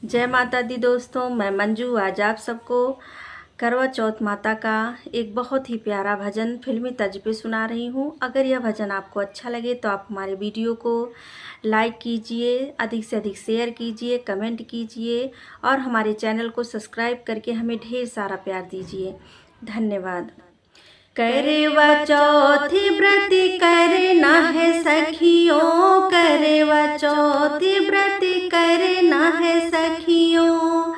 जय माता दी दोस्तों, मैं मंजू आज आप सबको करवा चौथ माता का एक बहुत ही प्यारा भजन फिल्मी तर्ज पे सुना रही हूँ। अगर यह भजन आपको अच्छा लगे तो आप हमारे वीडियो को लाइक कीजिए, अधिक से अधिक शेयर कीजिए, कमेंट कीजिए और हमारे चैनल को सब्सक्राइब करके हमें ढेर सारा प्यार दीजिए। धन्यवाद। करवा चौथी व्रत करना है सखियों, करवा चौथी व्रत करना है सखियों।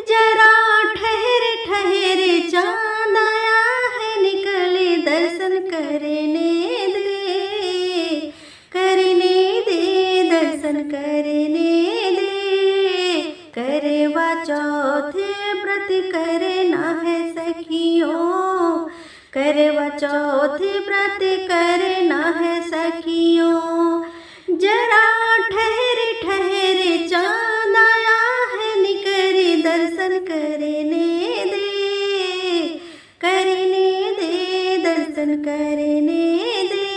जरा ठहर ठहर चाँद आया है, निकले दर्शन करने दे, करने दे दर्शन करने दे। करवा चौथी व्रत करना है सखियों, करवा चौथी व्रत करना है सखियों। जरा ठहर ठहर चाँद आया है, निकले दर्शन करने दे, करने दे दर्शन करने दे।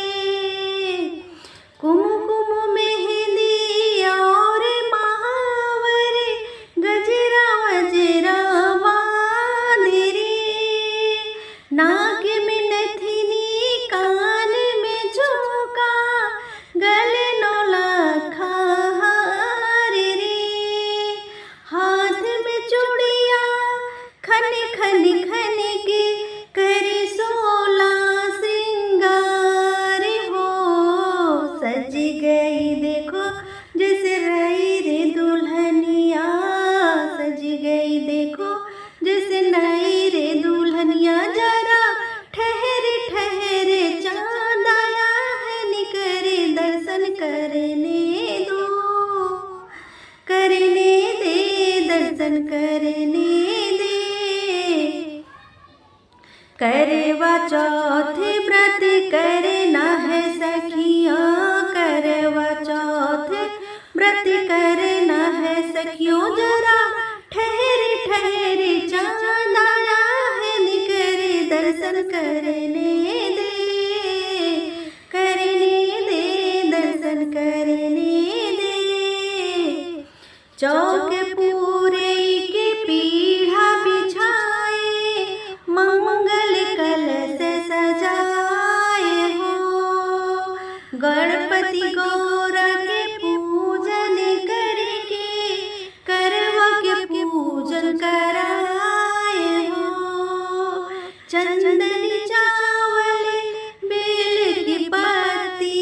कुमकुम मेहंदी और महावर, गजरा वजरा बांधरी, नाक में नथनी कान में झुमका, गले नौलखा हार रे। हाथ में चूड़िया खन खन खन के, करे 16 श्रृंगार हो। सज गई देखो जैसे रई रे दुल्हनिया, सज गई देखो जैसे नई रे दुल्हनिया। जरा ठहर ठहर चाँद आया है, निकले दर्शन करने दो, करने दे दर्शन करने दे। करवा चौथी व्रत करना है सखियों, करवा चौथी व्रत करना है सखियों। जरा ठहर ठहर चाँद आया है, निकले दर्शन करने दे, करने दे दर्शन करने दे। चौक पूरे की पीढ़ा बिछाए, मंगल कलश सजाए हो। गणपति गौरा के पूजन करके, करवा के पूजन कराए हो। चंदन चावल बेल की पत्ती,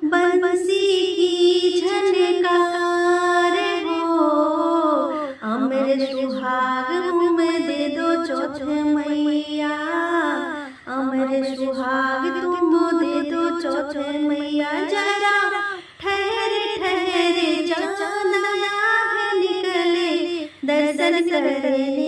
बंसी की झनकार हो। अमर सुहाग मुँह दे दो चौथ मैया, अमर सुहाग तुम दे दो चौथ मैया। जरा ठहर ठहर चाँद आया है, निकले दर्शन करने